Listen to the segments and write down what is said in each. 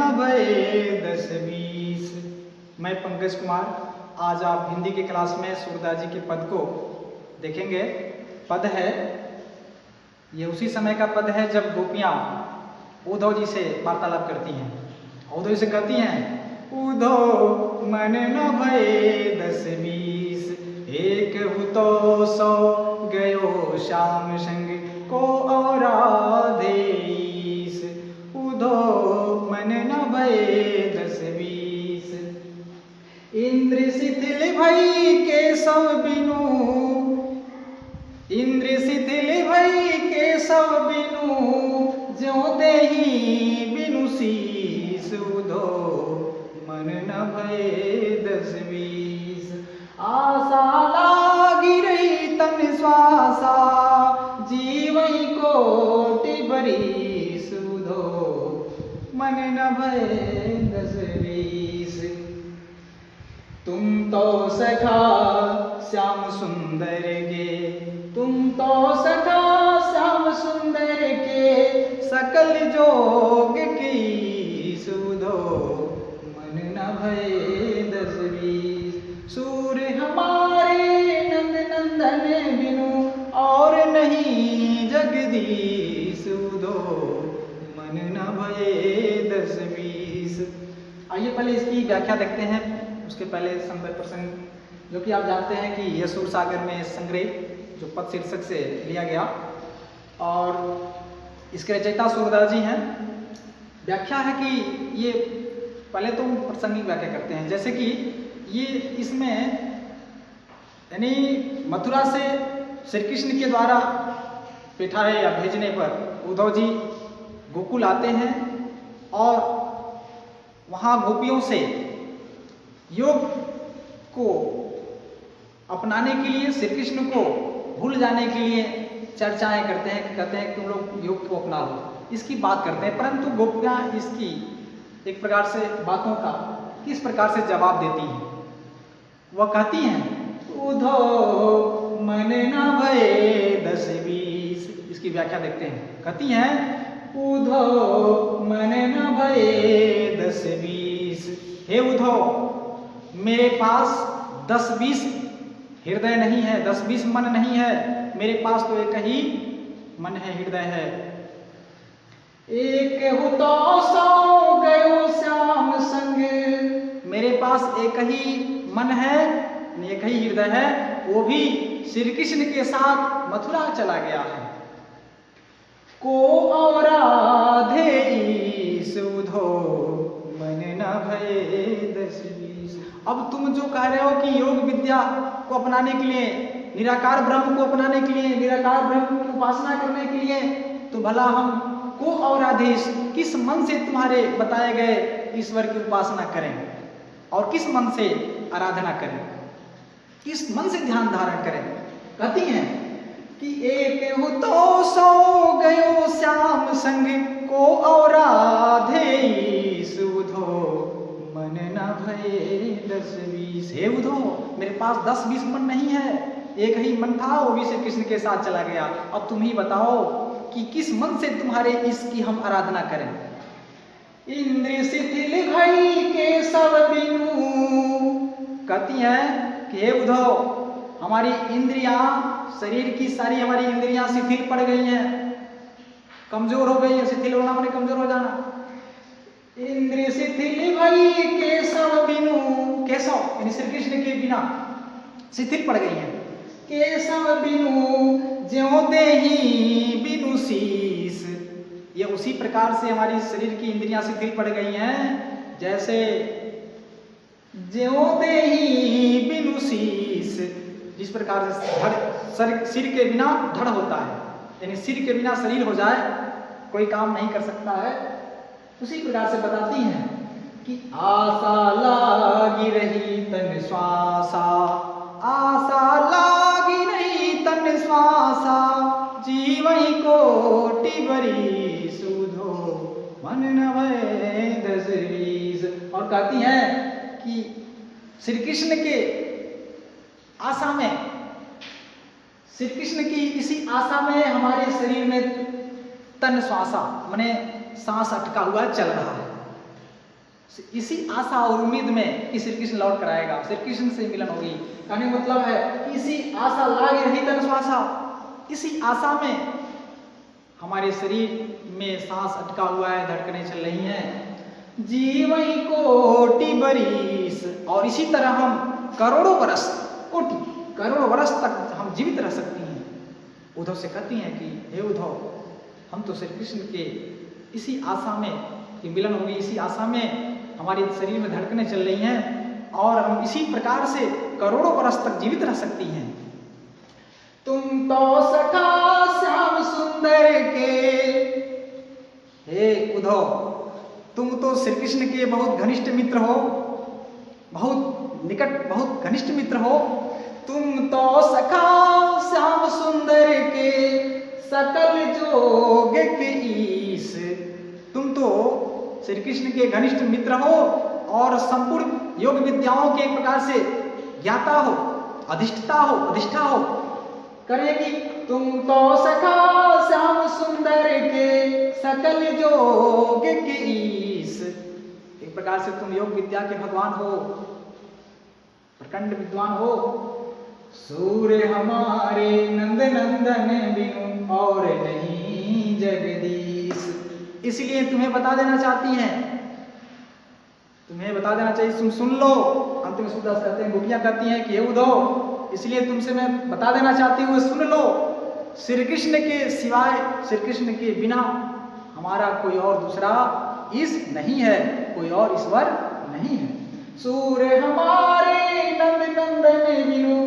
न भये 10-20। मैं पंकज कुमार। आज आप हिंदी की क्लास में सूरदास जी के पद को देखेंगे। पद है, ये उसी समय का पद है जब गोपियाँ उद्धव जी से वार्तालाप करती हैं। उद्धव जी से कहती हैं, उद्धव मन न भये 10-20, एक हु तो 100 गयो श्याम संग को औराधेस। उद्धव मन न भये 10-20, इंद्र शिथिल भई केशव बिनु, इंद्र शिथिल भई केशव बिनु, ज्यों देहि बिनु शीस। उद्धव मन न भये 10-20, आशा लागी रही तन श्वासा, जीवई कोटि बरिस। उद्धव मन न भये 10-20, तुम तो सखा श्याम सुंदर गे, तुम तो सखा श्याम सुंदर के, सकल जोग की। उद्धव मन न भये 10-20, सूर हमारे नंद नंदन बिनु, और नहीं जगदीश। उद्धव मन न भये 10-20। आइए पहले इसकी व्याख्या देखते हैं। उसके पहले संदर्भ प्रसंग जो कि आप जानते हैं कि यह सूर सागर में संग्रह जो पद शीर्षक से लिया गया, और इसके रचयिता सूरदास जी हैं। व्याख्या है कि ये पहले तो प्रसंगिक व्याख्या करते हैं, जैसे कि ये इसमें यानी मथुरा से श्री कृष्ण के द्वारा पेठाए या भेजने पर उद्धव जी गोकुल आते हैं और वहाँ गोपियों से योग को अपनाने के लिए, श्री कृष्ण को भूल जाने के लिए चर्चाएं करते हैं, कहते हैं कि तुम लोग योग को अपना लो, इसकी बात करते हैं। परंतु गोपियाँ इसकी एक प्रकार से बातों का किस प्रकार से जवाब देती हैं। वह कहती हैं, उद्धव मन न भये 10-20। इसकी व्याख्या देखते हैं। कहती हैं, उद्धव मन न भये 10-20, हे उद्धव मेरे पास 10-20 हृदय नहीं है, 10-20 मन नहीं है, मेरे पास तो एक ही मन है, हृदय है। एक हु तो 100 गयो श्याम संग, मेरे पास एक ही मन है, एक ही हृदय है, वो भी श्री कृष्ण के साथ मथुरा चला गया है। को औराधेस। उद्धव मन न भये 10-20। अब तुम जो कह रहे हो कि योग विद्या को अपनाने के लिए, निराकार ब्रह्म को अपनाने के लिए, निराकार ब्रह्म की उपासना करने के लिए, तो भला हम को और आदेश किस मन से तुम्हारे बताए गए ईश्वर की उपासना करें और किस मन से आराधना करें, किस मन से ध्यान धारण करें। कहती हैं कि एक हु तो 100 गयो श्याम संग को औराधेस। उद्धव मन न भये 10-20, हे उद्धव मेरे पास 10-20 मन नहीं है, एक ही मन था, वो भी श्री कृष्ण के साथ चला गया। अब तुम ही बताओ कि किस मन से तुम्हारे इसकी हम आराधना करें। इंद्र शिथिल भई केशव बिनु। कहती हैं कि हे उद्धव हमारी इंद्रियां, शरीर की सारी हमारी इंद्रियां शिथिल पड़ गई हैं, कमजोर हो गई है। शिथिल होना माने कमजोर हो जाना। इंद्र शिथिल भई केशव बिनु, केशव यानी श्री कृष्ण के बिना शिथिल पड़ गई हैं। केशव बिनु ज्यों देहि बिनु शीस। ये उसी प्रकार से हमारी शरीर की इंद्रियां शिथिल पड़ गई हैं जैसे ज्यों देहि बिनु शीस, जिस प्रकार से सिर के बिना धड़ होता है, यानी सिर के बिना शरीर हो जाए कोई काम नहीं कर सकता है, उसी प्रकार से बताती हैं कि आशा लागी रही तन श्वासा, आशा लागी रही तन श्वासा, जीवई कोटि बरिस। उद्धव मन न भये 10-20। और कहती हैं कि श्री कृष्ण के आशा में, श्री कृष्ण की इसी आशा में हमारे शरीर में तन श्वासा माने सांस अटका हुआ चल रहा है। इसी आशा और उम्मीद में कि श्री कृष्ण लौट कर आएगा, श्री कृष्ण से मिलन होगी। कहने का मतलब है कि इसी आशा लागे रही तन श्वासा, इसी आशा में हमारे शरीर में सांस अटका हुआ है, धड़कनें चल रही हैं। जीवई कोटि बरिस, और इसी तरह हम करोड़ों बरस, कोटि करोड़ों बरस तक हम जीवित रह सकती हैं। उद्धव से कहती हैं कि हे उद्धव, हम तो श्री कृष्ण के इसी आशा में कि मिलन होगी, इसी आशा में हमारे शरीर में धड़कनें चल रही हैं और हम इसी प्रकार से करोड़ों बरस तक जीवित रह सकती हैं। तुम तो सखा श्याम सुंदर के, हे उद्धव, तुम तो श्री कृष्ण के बहुत घनिष्ठ मित्र हो, बहुत निकट, बहुत घनिष्ठ मित्र हो। तुम तो सखा श्याम सुंदर के सकल जोग के ईश, तुम तो श्री कृष्ण के घनिष्ठ मित्र हो और संपूर्ण योग विद्याओं के एक प्रकार से ज्ञाता हो, अधिष्ठता हो करेगी। तुम तो सखा श्याम सुंदर के सकल योग के ईश, एक प्रकार से तुम योग विद्या के भगवान हो, प्रचंड विद्वान हो। सूर्य हमारे नंद नंदन बिनु और नहीं जगदीश, इसलिए तुम्हें बता देना चाहती हैं, तुम्हें बता देना चाहिए, तुम सुन लो। अंत में सूरदास कहते हैं, गोपियां कहती हैं कि हे उद्धव, इसलिए तुमसे मैं बता देना चाहती हूँ, सुन लो, श्री कृष्ण के सिवाय, श्री कृष्ण के बिना हमारा कोई और दूसरा ईश नहीं है, कोई और ईश्वर नहीं है। सूर्य हमारे नंद नंदन बिनु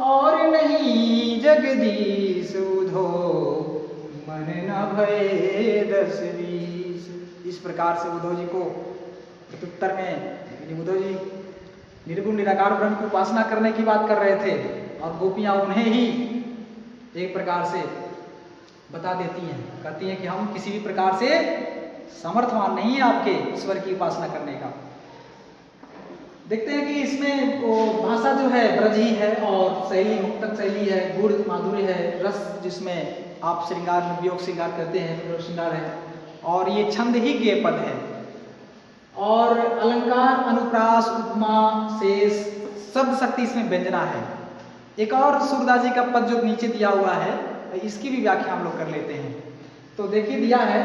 और नहीं जगदीश, उद्धो मन न भय 10-20। इस प्रकार से उद्धव जी को प्रत्युत्तर में, उद्धव जी निर्गुण निराकार ब्रह्म की उपासना करने की बात कर रहे थे और गोपियां उन्हें ही एक प्रकार से बता देती हैं, कहती हैं कि हम किसी भी प्रकार से समर्थवान नहीं है आपके ईश्वर की उपासना करने का। देखते हैं कि इसमें वो भाषा जो है ब्रज ही है और शैली मुक्तक शैली है, गुण माधुर्य है, रस जिसमें आप श्रृंगार में वियोग श्रृंगार करते हैं, श्रृंगार है, और ये छंद ही गेय पद है। और अलंकार, अनुप्रास, उपमा, शेष, शब्द शक्ति इसमें व्यंजना है। एक और सूरदास जी का पद जो नीचे दिया हुआ है, इसकी भी व्याख्या हम लोग कर लेते हैं। तो देखिए दिया है,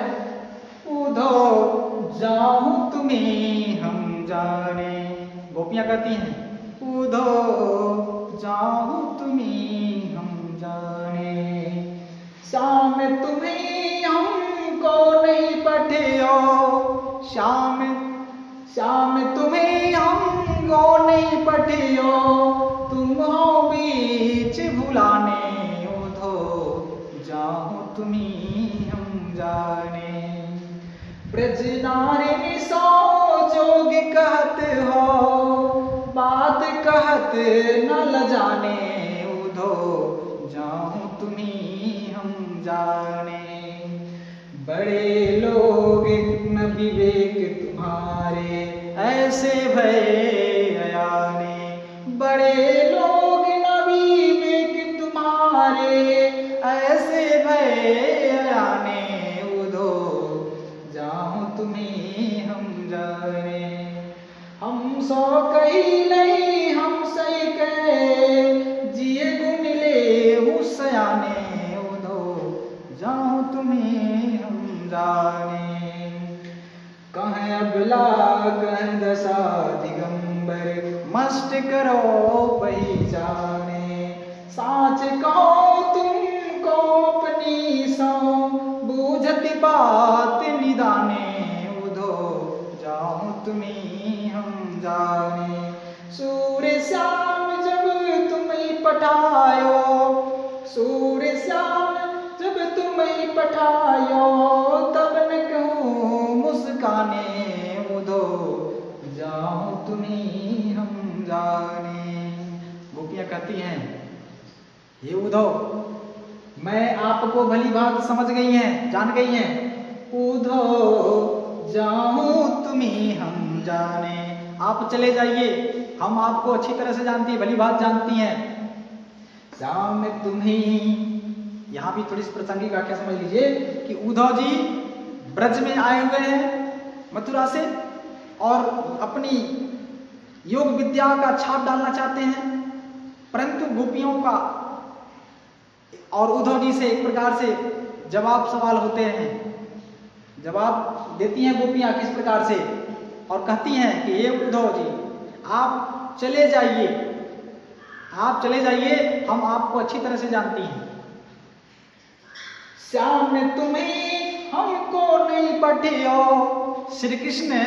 उद्धव जाऊं तुम्हें हम जाने, गोपियां कहती हैं उद्धव जाऊं तुम्हें हम जाने, श्याम तुम्हें हमको नहीं पठियो, श्याम तुम्हें हमको नहीं पठियो, तुम हो बीच भुलाने, उद्धव जाऊं तुम्हें हम जाने। ब्रज नारी सो जोग कहत हो, बात कहत न ल जाने, उद्धव जाऊं तुम्हें हम जाने। बड़े लोग न विवेक तुम्हारे ऐसे भय अयाने, बड़े लोग न विवेक तुम्हारे ऐसे भय अयाने, उद्धव जाऊं तुम्हें हम जाने। हम सो कही नहीं हम सही कहे, जिए गुण ले उस सयाने, उद्धव जाऊं तुम्हें हम जाने। कहें अबला कहें दशा दिगंबर, मस्त करो वही जाने, साच कहो तुमको अपनी सो, बूझती बात निदाने, उद्धव जाऊं तुम्हें हम जाने। सूर्य श्याम जब तुम्हें पठायो, सूर्य श्याम जब तुम्हें पठायो, तब न कहूँ मुस्काने, उद्धव जाऊं तुम्हें हम जाने। गोपियां कहती हैं, हे उद्धव, मैं आपको भली बात समझ गई हैं, जान गई हैं, उद्धव जाऊं तुम्हें हम जाने। आप चले जाइए, हम आपको अच्छी तरह से जानती हैं, भली बात जानती हैं। श्याम तुम्हें, यहाँ भी थोड़ी सी प्रासंगिक व्याख्या समझ लीजिए कि उद्धव जी ब्रज में आए हुए हैं मथुरा से, और अपनी योग विद्या का छाप डालना चाहते हैं, परंतु गोपियों का और उद्धव जी से एक प्रकार से जवाब सवाल होते हैं। जवाब देती हैं गोपियां किस प्रकार से, और कहती हैं कि ये उद्धव जी आप चले जाइए, आप चले जाइए, हम आपको अच्छी तरह से जानती हैं। श्याम ने तुम्हें हमको नहीं पठियो। श्री कृष्ण,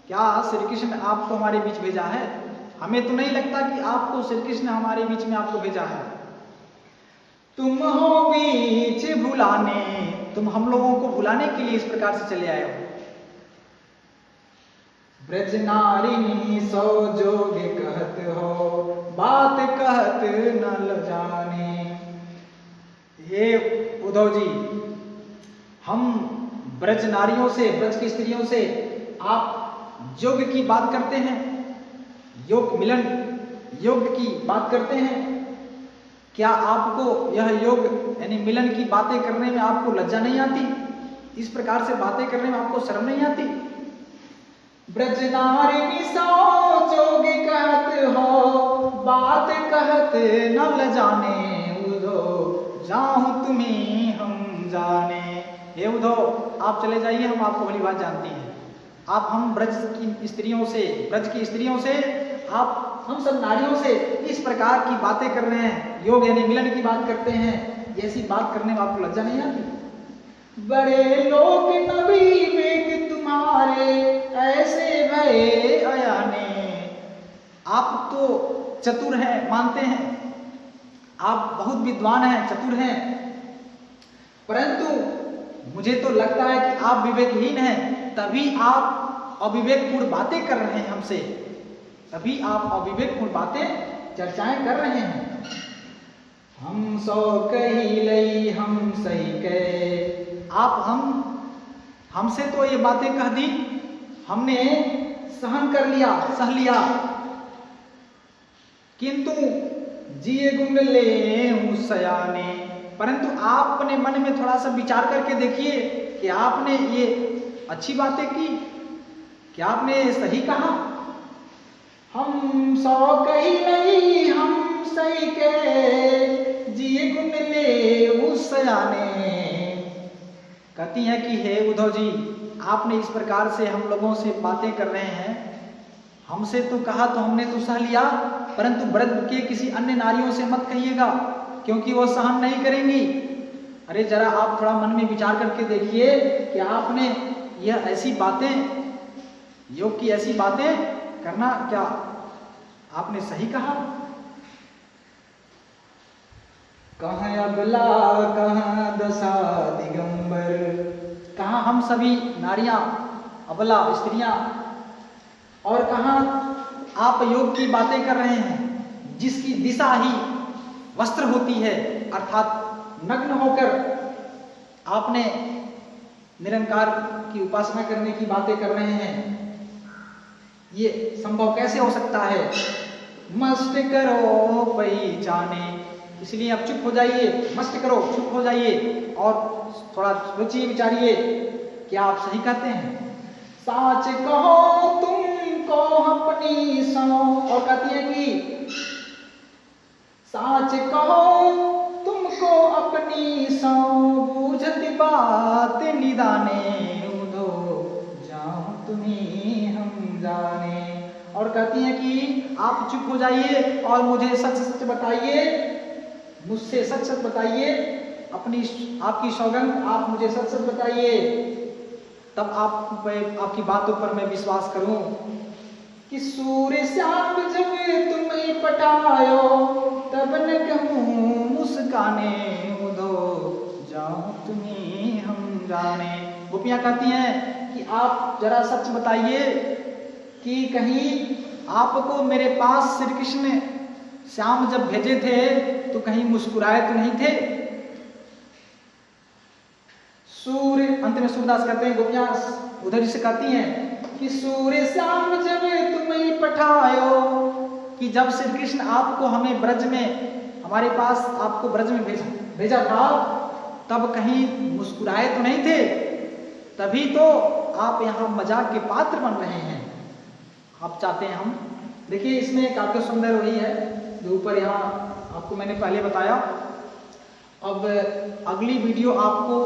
क्या श्री कृष्ण आपको हमारे बीच भेजा है? हमें तो नहीं लगता कि आपको श्री कृष्ण हमारे बीच में आपको भेजा है। तुम हो बीच भुलाने, तुम हम लोगों को भुलाने के लिए इस प्रकार से चले आए हो। ब्रज नारिनी सो जोग कहत हो, बात कहत न ल जाने। हे उद्धव जी, हम ब्रज नारियों से, ब्रज की स्त्रियों से आप योग की बात करते हैं, योग मिलन योग की बात करते हैं। क्या आपको यह योग यानी मिलन की बातें करने में आपको लज्जा नहीं आती? इस प्रकार से बातें करने में आपको शर्म नहीं आती? ब्रज नारिनी सो जोग कहत हो, बात कहत न ल जाने। उद्धव जाहूं तुम्हें हम जाने। हे उद्धव, आप चले जाइए, हम आपको भली बात जानती हैं। आप हम ब्रज की स्त्रियों से, ब्रज की स्त्रियों से, आप हम सब नारियों से इस प्रकार की बातें कर रहे हैं, योग यानी मिलन की बात करते हैं, ऐसी बात करने में आपको लज्जा नहीं आती? बड़े लोग नबी वेग तुम्हारे, ऐसे भय अयाने। आप तो चतुर हैं, मानते हैं, आप बहुत विद्वान हैं, चतुर हैं, परंतु मुझे तो लगता है कि आप विवेकहीन हैं, तभी आप अविवेकपूर्ण बातें कर रहे हैं हमसे, तभी आप अविवेकपूर्ण बातें चर्चाएं कर रहे हैं। हम सो कही लई हम सही कहे। आप हमसे तो ये बातें कह दी, हमने सहन कर लिया, सह लिया, किंतु जिए गुण ले सयाने। परंतु आप अपने मन में थोड़ा सा विचार करके देखिए कि आपने ये अच्छी बातें की, क्या आपने सही कहा? हम सो कही नहीं हम सही के, जिए गुण ले उस सयाने। कहती हैं कि हे उद्धव जी, आपने इस प्रकार से हम लोगों से बातें कर रहे हैं, हमसे तो कहा तो हमने तो सह लिया, परंतु ब्रज के किसी अन्य नारियों से मत कहिएगा, क्योंकि वो सहन नहीं करेंगी। अरे जरा आप थोड़ा मन में विचार करके देखिए कि आपने यह ऐसी बातें, योग की ऐसी बातें करना क्या आपने सही कहा? कहाँ अबला कहाँ दशा दिगंबर। कहाँ हम सभी नारियां, अबला स्त्रियां, और कहाँ आप योग की बातें कर रहे हैं जिसकी दिशा ही वस्त्र होती है, अर्थात नग्न होकर आपने निरंकार की उपासना करने की बातें कर रहे हैं। ये संभव कैसे हो सकता है? मस्त करो पहचाने। इसलिए आप चुप हो जाइए, मस्त करो, चुप हो जाइए और थोड़ा सोचिए, विचारिए, क्या आप सही कहते हैं? साच कहो तुमको अपनी सो। और कहती है कि साच कहो तुमको अपनी सो, बूझत बात निदाने। उधो जाऊं तुम्हें हम जाने। और कहती है कि आप चुप हो जाइए और मुझे सच सच बताइए, मुझसे सच सच बताइए, अपनी आपकी सौगंध, आप मुझे सच सच बताइए, तब आपकी बातों पर मैं विश्वास करूं। कि सूर्य श्याम जब तुम्हें पटायो, तब न कहूं मुस्काने। उधो जाऊं तुम्हें हम जाने। गोपियां कहती हैं कि आप जरा सच बताइए कि कहीं आपको मेरे पास श्री कृष्ण श्याम जब भेजे थे तो कहीं मुस्कुराए तो नहीं थे? सूर्य, अंत में सूरदास कहते हैं, गोपियां उद्धव जी से कहती हैं कि सूर्य श्याम जब तुम्हें पठायो, कि जब श्री कृष्ण आपको हमें ब्रज में, हमारे पास आपको ब्रज में भेजा था, तब कहीं मुस्कुराए तो नहीं थे? तभी तो आप यहाँ मजाक के पात्र बन रहे हैं। आप चाहते हैं हम देखिए इसमें काफ़ी सुंदर वही है जो ऊपर यहाँ आपको मैंने पहले बताया। अब अगली वीडियो आपको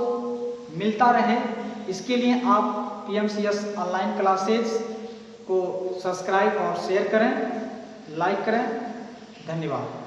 मिलता रहे इसके लिए आप PMCS ऑनलाइन क्लासेस को सब्सक्राइब और शेयर करें, लाइक करें। धन्यवाद।